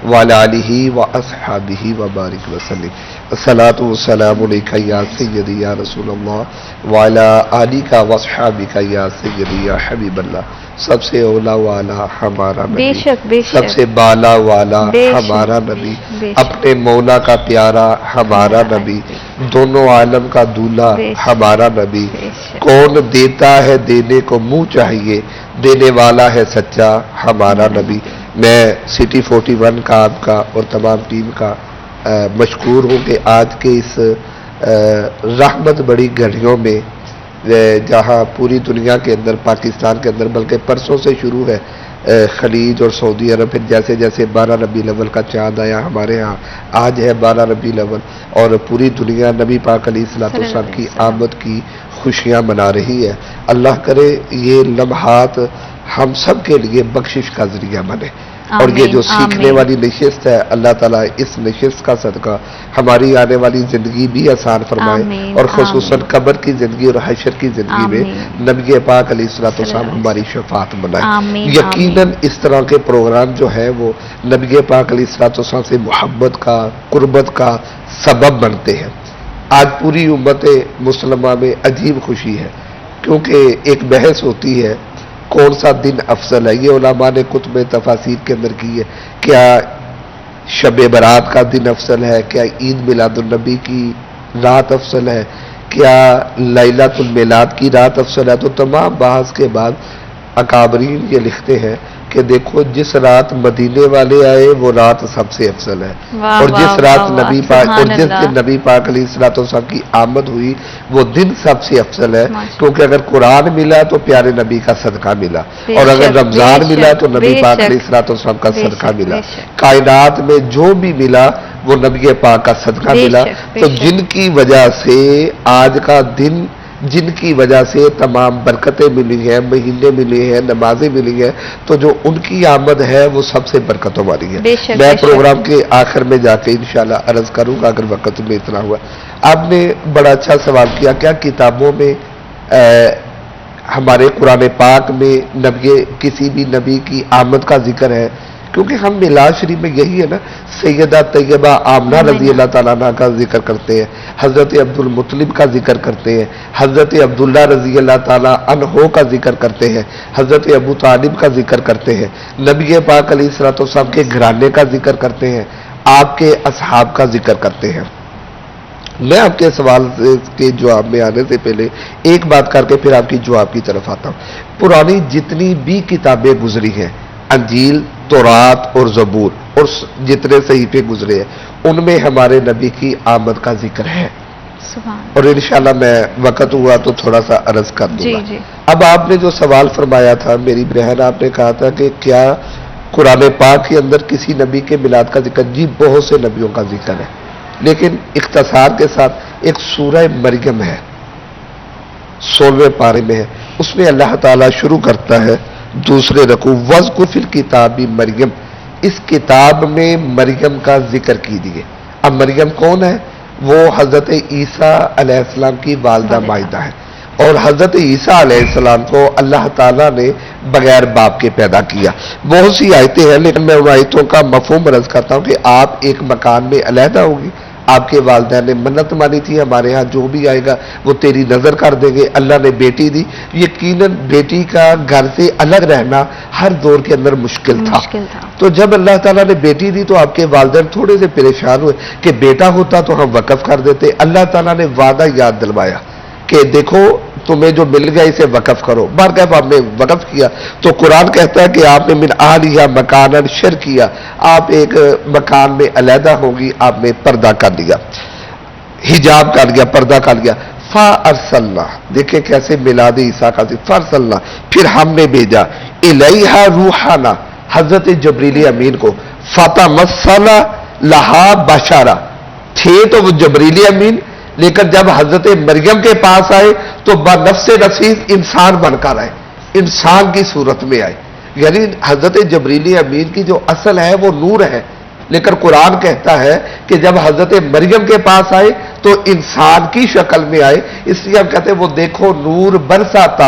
وعلی آلہ و اصحابہ و بارک وسلم الصلاۃ والسلام علیکہ یا سیدی یا رسول اللہ وعلی آلہ و اصحابہ یا سیدی یا حبیب اللہ. سب سے اولا والا ہمارا نبی, بے شک سب سے بالا والا ہمارا نبی, اپنے مولا کا پیارا ہمارا نبی, دونوں عالم کا دولہا ہمارا نبی. کون دیتا ہے دینے کو منہ چاہیے, دینے والا ہے سچا ہمارا نبی. میں سٹی 41 کا آپ کا اور تمام ٹیم کا مشکور ہوں کہ آج کے اس رحمت بڑی گھڑیوں میں جہاں پوری دنیا کے اندر, پاکستان کے اندر, بلکہ پرسوں سے شروع ہے خلیج اور سعودی عرب, پھر جیسے جیسے 12 ربیع الاول کا چاند آیا ہمارے ہاں, آج ہے 12 ربیع الاول, اور پوری دنیا نبی پاک علیہ الصلوۃ والسلام کی آمد کی خوشیاں منا رہی ہے. اللہ کرے یہ لمحات ہم سب کے لیے بخشش کا ذریعہ بنے, اور یہ جو سیکھنے والی نشست ہے اللہ تعالیٰ اس نشست کا صدقہ ہماری آنے والی زندگی بھی آسان فرمائے, اور خصوصاً قبر کی زندگی اور حشر کی زندگی میں نبی پاک علیہ الصلوۃ والسلام ہماری شفاعت بنائے. یقیناً اس طرح کے پروگرام جو ہے وہ نبی پاک علیہ الصلوۃ والسلام سے محبت کا, قربت کا سبب بنتے ہیں. آج پوری امت مسلمہ میں عجیب خوشی ہے, کیونکہ ایک بحث ہوتی ہے کون سا دن افضل ہے. یہ علماء نے کتب تفاسیر کے اندر کی ہے, کیا شب برات کا دن افضل ہے, کیا عید میلاد النبی کی رات افضل ہے, کیا لیلۃ المیلاد کی رات افضل ہے. تو تمام بحث کے بعد اکابرین یہ لکھتے ہیں کہ دیکھو جس رات مدینے والے آئے وہ رات سب سے افضل ہے, اور جس رات نبی پاک اور جس دن نبی پاک علیہ الصلوۃ والسلام کی آمد ہوئی وہ دن سب سے افضل ہے, کیونکہ اگر قرآن ملا تو پیارے نبی کا صدقہ ملا, اور اگر رمضان ملا تو نبی پاک علیہ الصلوۃ والسلام کا صدقہ ملا. کائنات میں جو بھی ملا وہ نبی پاک کا صدقہ ملا. تو جن کی وجہ سے آج کا دن, جن کی وجہ سے تمام برکتیں ملی ہیں, مہینے ملے ہیں, نمازیں ملی ہیں, تو جو ان کی آمد ہے وہ سب سے برکتوں والی ہے. میں پروگرام کے آخر میں جا کے انشاءاللہ عرض کروں گا اگر وقت میں اتنا ہوا. آپ نے بڑا اچھا سوال کیا, کیا کتابوں میں ہمارے قرآن پاک میں کسی بھی نبی کی آمد کا ذکر ہے؟ کیونکہ ہم میلاد شریف میں یہی ہے نا, سیدہ طیبہ آمنہ رضی اللہ تعالیٰ عنہ کا ذکر کرتے ہیں, حضرت عبد المطلب کا ذکر کرتے ہیں, حضرت عبداللہ رضی اللہ تعالیٰ عنہ کا ذکر کرتے ہیں, حضرت ابو طالب کا ذکر کرتے ہیں, نبی پاک علیہ الصلوۃ والسلام کے گھرانے کا ذکر کرتے ہیں, آپ کے اصحاب کا ذکر کرتے ہیں. میں آپ کے سوال کے جواب میں آنے سے پہلے ایک بات کر کے پھر آپ کی جواب کی طرف آتا ہوں. پرانی جتنی بھی کتابیں گزری ہیں, انجیل, تورات اور زبور, اور جتنے صحیفے گزرے ہیں, ان میں ہمارے نبی کی آمد کا ذکر ہے. اور انشاءاللہ میں وقت ہوا تو تھوڑا سا عرض کر دوں گا. اب آپ نے جو سوال فرمایا تھا میری بہن, آپ نے کہا تھا کہ کیا قرآن پاک کے اندر کسی نبی کے میلاد کا ذکر؟ جی بہت سے نبیوں کا ذکر ہے, لیکن اختصار کے ساتھ ایک سورہ مریم ہے 16ویں پارے میں ہے, اس میں اللہ تعالیٰ شروع کرتا ہے دوسرے رکوع, وَاذْکُرْ فِی الْکِتَابِ مریم, اس کتاب میں مریم کا ذکر کیجیے. اب مریم کون ہے؟ وہ حضرت عیسیٰ علیہ السلام کی والدہ مائدہ ہے, اور حضرت عیسیٰ علیہ السلام کو اللہ تعالیٰ نے بغیر باپ کے پیدا کیا. بہت سی آیتیں ہیں, لیکن میں ان آیتوں کا مفہوم عرض کرتا ہوں کہ آپ ایک مکان میں علیحدہ ہوگی, آپ کے والدین نے منت مانی تھی ہمارے ہاں جو بھی آئے گا وہ تیری نظر کر دیں گے. اللہ نے بیٹی دی, یقیناً بیٹی کا گھر سے الگ رہنا ہر دور کے اندر مشکل تھا. تو جب اللہ تعالیٰ نے بیٹی دی تو آپ کے والدین تھوڑے سے پریشان ہوئے کہ بیٹا ہوتا تو ہم وقف کر دیتے. اللہ تعالیٰ نے وعدہ یاد دلوایا کہ دیکھو تمہیں جو مل گیا اسے وقف کرو. بارکیف آپ نے وقف کیا تو قرآن کہتا ہے کہ آپ نے من آلہا مکانا شرکیا, آپ ایک مکان میں علیحدہ ہوگی, آپ نے پردہ کر لیا, حجاب کر لیا, پردہ کر لیا. فارسلنا, دیکھیں کیسے میلاد عیسیٰ کا فارسلنا, پھر ہم نے بھیجا الیہا روحانا, حضرت جبریل امین کو, فتمثل لہا بشرا, تھے تو وہ جبریل امین, لیکن جب حضرت مریم کے پاس آئے تو بنفس رسیز انسان بن کر آئے, انسان کی صورت میں آئے. یعنی حضرت جبریل امین کی جو اصل ہے وہ نور ہے, لیکن قرآن کہتا ہے کہ جب حضرت مریم کے پاس آئے تو تو انسان کی شکل میں آئے، اس لیے ہم کہتے ہیں وہ دیکھو نور برساتا،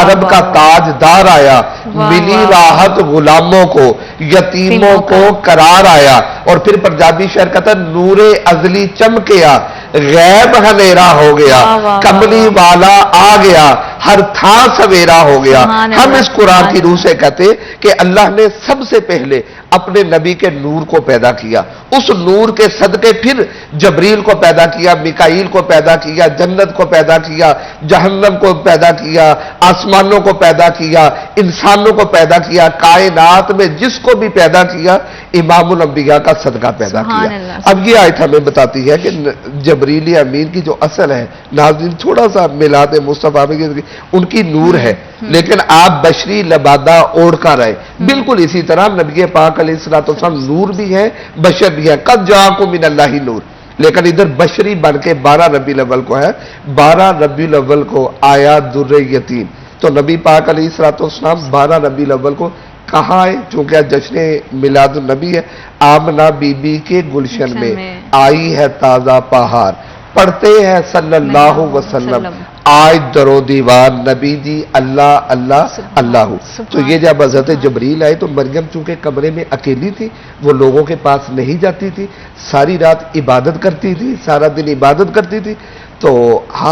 عرب کا تاجدار آیا، ملی راحت غلاموں کو، یتیموں کو قرار آیا، اور پھر پنجابی شعر کہتا ہے نور ازلی چمکیا، غیب اندھیرا ہو گیا، کملی والا آ گیا، ہر تھا سویرا ہو گیا۔ ہم اس قرآن کی روح سے کہتے کہ اللہ نے سب سے پہلے اپنے نبی کے نور کو پیدا کیا، اس نور کے صدقے پھر جبریل کو پیدا کیا، میکائیل کو پیدا کیا، جنت کو پیدا کیا، جہنم کو پیدا کیا، آسمانوں کو پیدا کیا، انسانوں کو پیدا کیا، کائنات میں جس کو بھی پیدا کیا امام الانبیاء کا صدقہ پیدا کیا۔ اب یہ آیت ہمیں بتاتی ہے کہ جبریل امین کی جو اصل ہے، ناظرین تھوڑا سا میلاد مصطفیٰ میں ان کی نور ہے، لیکن آپ بشری لبادہ اوڑھ کر آئے، بالکل اسی طرح نبی پاک علیہ الصلوۃ والسلام نور بھی ہے، بشر بھی ہے، قد جاءکم من اللہ نور، لیکن ادھر بشری بن کے 12 ربیع الاول کو ہے، 12 ربیع الاول کو آیا در یتیم، تو نبی پاک علیہ الصلوۃ والسلام 12 ربیع الاول کو کہاں آئے؟ چونکہ جشن میلاد النبی ہے، آمنہ بی بی کے گلشن میں آئی ہے تازہ پہاڑ، پڑھتے ہیں صلی اللہ وسلم آج درو دیوار نبی جی اللہ اللہ اللہ۔ تو یہ جب حضرت جبریل آئے تو مریم چونکہ کمرے میں اکیلی تھی، وہ لوگوں کے پاس نہیں جاتی تھی، ساری رات عبادت کرتی تھی، سارا دن عبادت کرتی تھی، تو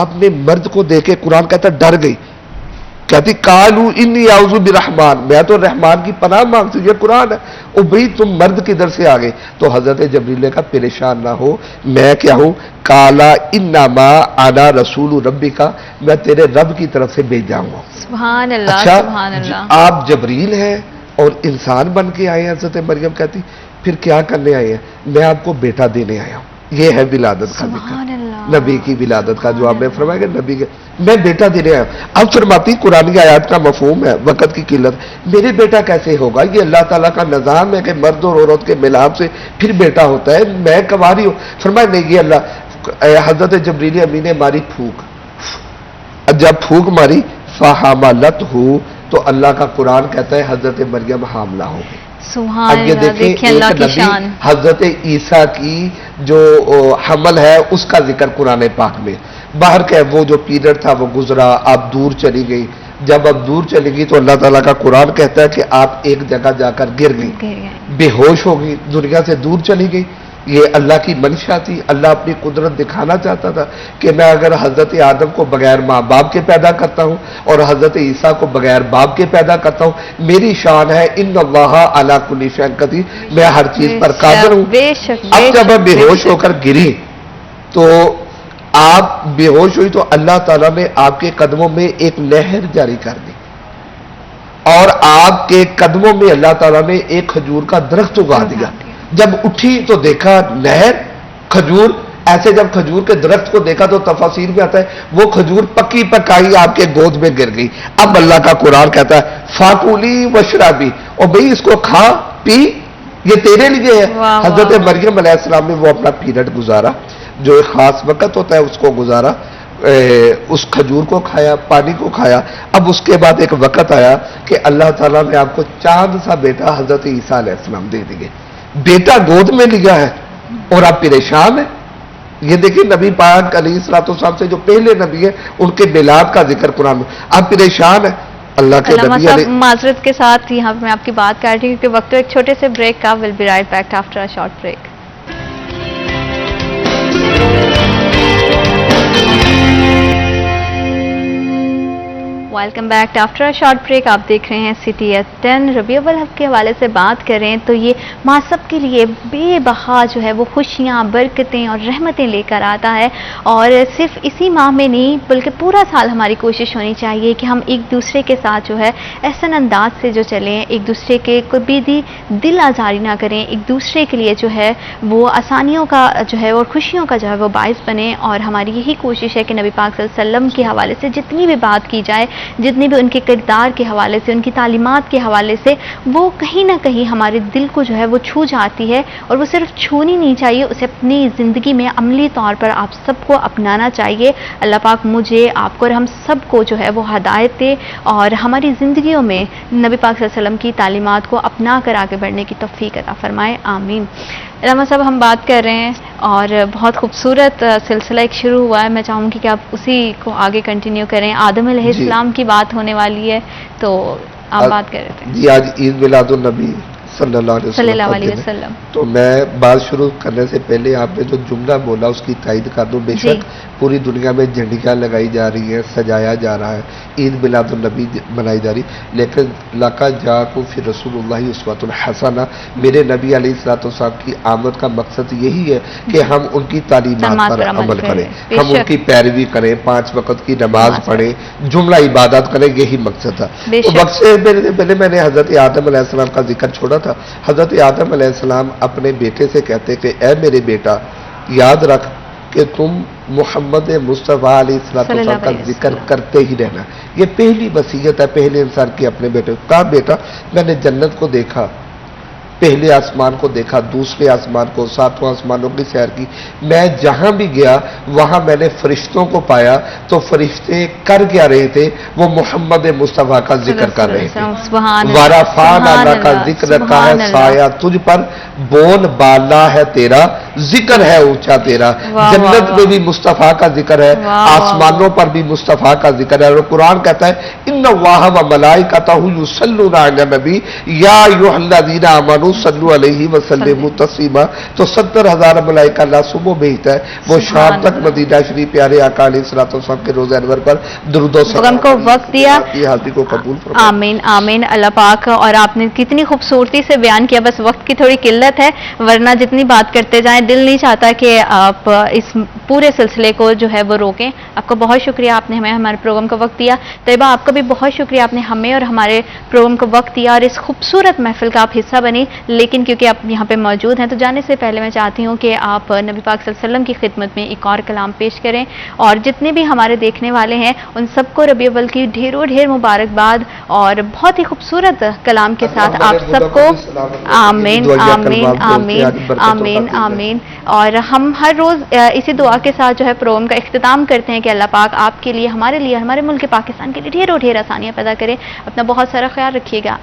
آپ نے مرد کو دیکھے قرآن کہتا ڈر گئی، کہتی قالو انی اعوذ برحمان، میں تو رحمان کی پناہ مانگتی ہوں، یہ قرآن ہے، او بھئی تم مرد کدھر سے آ گئے؟ تو حضرت جبریل نے کہا پریشان نہ ہو، میں کیا ہوں؟ کالا انما انا رسول ربک، میں تیرے رب کی طرف سے بھیجا ہوں۔ سبحان اللہ، اچھا سبحان اللہ، آپ جبریل ہیں اور انسان بن کے آئے ہیں۔ حضرت مریم کہتی پھر کیا کرنے آئے ہیں؟ میں آپ کو بیٹا دینے آیا ہوں۔ یہ ہے ولادت کا ذکر، نبی کی ولادت کا جو آپ نے فرمایا کہ نبی کے میں بیٹا دینے آیا ہوں۔ اب فرماتی قرآن آیات کا مفہوم ہے وقت کی قلت، میرے بیٹا کیسے ہوگا؟ یہ اللہ تعالیٰ کا نظام ہے کہ مرد اور عورت کے ملاپ سے پھر بیٹا ہوتا ہے، میں کنواری ہوں۔ فرمایا نہیں، یہ اللہ، حضرت جبریل امین نے ماری پھونک، جب پھونک ماری فحملتہ، تو اللہ کا قرآن کہتا ہے حضرت مریم حاملہ ہو گئی۔ سبحان اب یہ اللہ، دیکھیں اللہ کی شان۔ حضرت عیسیٰ کی جو حمل ہے اس کا ذکر قرآن پاک میں، باہر کا وہ جو پیریڈ تھا وہ گزرا، آپ دور چلی گئی، جب اب دور چلی گئی تو اللہ تعالیٰ کا قرآن کہتا ہے کہ آپ ایک جگہ جا کر گر گئی، بے ہوش ہو گئی، دنیا سے دور چلی گئی۔ یہ اللہ کی منشا تھی، اللہ اپنی قدرت دکھانا چاہتا تھا کہ میں اگر حضرت آدم کو بغیر ماں باپ کے پیدا کرتا ہوں اور حضرت عیسیٰ کو بغیر باپ کے پیدا کرتا ہوں، میری شان ہے ان اللہ علی کل شیء قدیر، میں ہر چیز پر قادر ہوں۔ اب جب بے ہوش ہو کر گری تو آپ بے ہوش ہوئی تو اللہ تعالیٰ نے آپ کے قدموں میں ایک نہر جاری کر دی، اور آپ کے قدموں میں اللہ تعالیٰ نے ایک کھجور کا درخت اگا دیا۔ جب اٹھی تو دیکھا نہر، کھجور، ایسے جب کھجور کے درخت کو دیکھا تو تفاسیر میں آتا ہے وہ کھجور پکی پکائی آپ کے گود میں گر گئی۔ اب اللہ کا قرآن کہتا ہے فاکولی وشرابی، اور بھئی اس کو کھا پی، یہ تیرے لیے ہے۔ حضرت مریم علیہ السلام نے وہ اپنا پیریڈ گزارا، جو ایک خاص وقت ہوتا ہے اس کو گزارا، اس کھجور کو کھایا، پانی کو کھایا۔ اب اس کے بعد ایک وقت آیا کہ اللہ تعالیٰ نے آپ کو چاند سا بیٹا حضرت عیسیٰ علیہ السلام دے دیے، بیٹا گود میں لیا ہے اور آپ پریشان ہیں۔ یہ دیکھیں نبی پاک علیہ الصلوۃ والسلام سے جو پہلے نبی ہیں ان کے میلاد کا ذکر قرآن میں، آپ پریشان ہیں۔ اللہ کے نبی علیہ معذرت کے ساتھ یہاں پہ میں آپ کی بات کر رہی ہوں کیونکہ وقت ایک چھوٹے سے بریک کا، will be right back after a short break. Welcome back after a short break. آپ دیکھ رہے ہیں سٹی ایٹ 10۔ ربیع الاول کے حوالے سے بات کریں تو یہ ماں سب کے لیے بے بہا جو ہے وہ خوشیاں، برکتیں اور رحمتیں لے کر آتا ہے، اور صرف اسی ماہ میں نہیں بلکہ پورا سال ہماری کوشش ہونی چاہیے کہ ہم ایک دوسرے کے ساتھ جو ہے احسن انداز سے جو چلیں، ایک دوسرے کے کوئی بھی دل آزاری نہ کریں، ایک دوسرے کے لیے جو ہے وہ آسانیوں کا جو ہے اور خوشیوں کا جو ہے وہ باعث بنیں۔ اور ہماری یہی کوشش ہے کہ نبی پاک صلی اللہ علیہ وسلم کے حوالے سے جتنی بھی بات کی جائے، جتنی بھی ان کے کردار کے حوالے سے، ان کی تعلیمات کے حوالے سے، وہ کہیں نہ کہیں ہمارے دل کو جو ہے وہ چھو جاتی ہے، اور وہ صرف چھونی نہیں چاہیے، اسے اپنی زندگی میں عملی طور پر آپ سب کو اپنانا چاہیے۔ اللہ پاک مجھے، آپ کو اور ہم سب کو جو ہے وہ ہدایت دے اور ہماری زندگیوں میں نبی پاک صلی اللہ علیہ وسلم کی تعلیمات کو اپنا کر آگے بڑھنے کی توفیق عطا فرمائے، آمین۔ علامہ صاحب ہم بات کر رہے ہیں اور بہت خوبصورت سلسلہ ایک شروع ہوا ہے، میں چاہوں گی کہ آپ اسی کو آگے کنٹینیو کریں. آدم علیہ جی. السلام کی بات ہونے والی ہے، تو آپ بات کر رہے تھے. جی آج عید میلاد النبی صلی اللہ علیہ صلی اللہ علیہ وسلم. وسلم. تو میں بات شروع کرنے سے پہلے آپ نے جو جملہ بولا اس کی تائید کر دوں. بے جی. شک پوری دنیا میں جھنڈیاں لگائی جا رہی ہیں، سجایا جا رہا ہے، عید میلاد النبی منائی جا رہی، لیکن لقد جاءکم فی رسول اللہ اسوۃ الحسنہ، میرے نبی علیہ الصلوۃ والسلام کی آمد کا مقصد یہی ہے کہ ہم ان کی تعلیمات پر عمل کریں، ہم ان کی پیروی کریں، 5 وقت کی نماز پڑھیں، جملہ عبادت کریں، یہی مقصد تھا. تو وقت سے پہلے میں نے حضرت آدم علیہ السلام کا ذکر چھوڑا تھا. حضرت آدم علیہ السلام اپنے بیٹے سے کہتے کہ اے میرے بیٹا، یاد رکھ کہ تم محمد مصطفیٰ علیہ السلام کا ذکر کرتے ہی رہنا. یہ پہلی وصیت ہے پہلے انسان کی اپنے بیٹے کو. کہا بیٹا میں نے جنت کو دیکھا، پہلے آسمان کو دیکھا، دوسرے آسمان کو، 7واں آسمانوں کی سیر کی. میں جہاں بھی گیا وہاں میں نے فرشتوں کو پایا، تو فرشتے کر کیا رہے تھے؟ وہ محمد مصطفیٰ کا ذکر کر رہے تھے. وَرَفَعْنَا لَكَ ذِكْرَكَ ہے سایہ تجھ پر، بول بالا ہے تیرا، ذکر ہے اونچا تیرا. جنت میں بھی مصطفیٰ کا ذکر ہے، آسمانوں پر بھی مصطفیٰ کا ذکر ہے. اور قرآن کہتا ہے ان اللہ وملائکتہ یصلون علی النبی یا ایھا الذین آمنوا صلو علیہ وسلم تسلیما. تو 70,000 ملائکہ اللہ صبح بھیجتا ہے، وہ شام تک مدینہ شریف پیارے آقا علیہ الصلوۃ والسلام کے روزہ انور پر درود و سلام کو وقت دیا. حاضری کو قبول فرمائے. آمین آمین اللہ پاک. اور آپ نے کتنی خوبصورتی سے بیان کیا، بس وقت کی تھوڑی قلت ہے، ورنہ جتنی بات کرتے جائیں دل نہیں چاہتا کہ آپ اس پورے سلسلے کو جو ہے وہ روکیں. آپ کا بہت شکریہ، آپ نے ہمیں ہمارے پروگرام کا وقت دیا. طیبہ آپ کا بھی بہت شکریہ، آپ نے ہمیں اور ہمارے پروگرام کو وقت دیا اور اس خوبصورت محفل کا آپ حصہ بنی. لیکن کیونکہ آپ یہاں پہ موجود ہیں تو جانے سے پہلے میں چاہتی ہوں کہ آپ نبی پاک صلی اللہ علیہ وسلم کی خدمت میں ایک اور کلام پیش کریں، اور جتنے بھی ہمارے دیکھنے والے ہیں ان سب کو ربیع الاول کی ڈھیروں ڈھیر مبارکباد اور بہت ہی خوبصورت کلام کے ساتھ آپ سب کو آمین آمین آمین آمین آمین. اور ہم ہر روز اسی دعا کے ساتھ جو ہے پروگرام کا اختتام کرتے ہیں کہ اللہ پاک آپ کے لیے، ہمارے ملک پاکستان کے لیے ڈھیروں ڈھیر آسانیاں پیدا کرے. اپنا بہت سارا خیال رکھیے گا.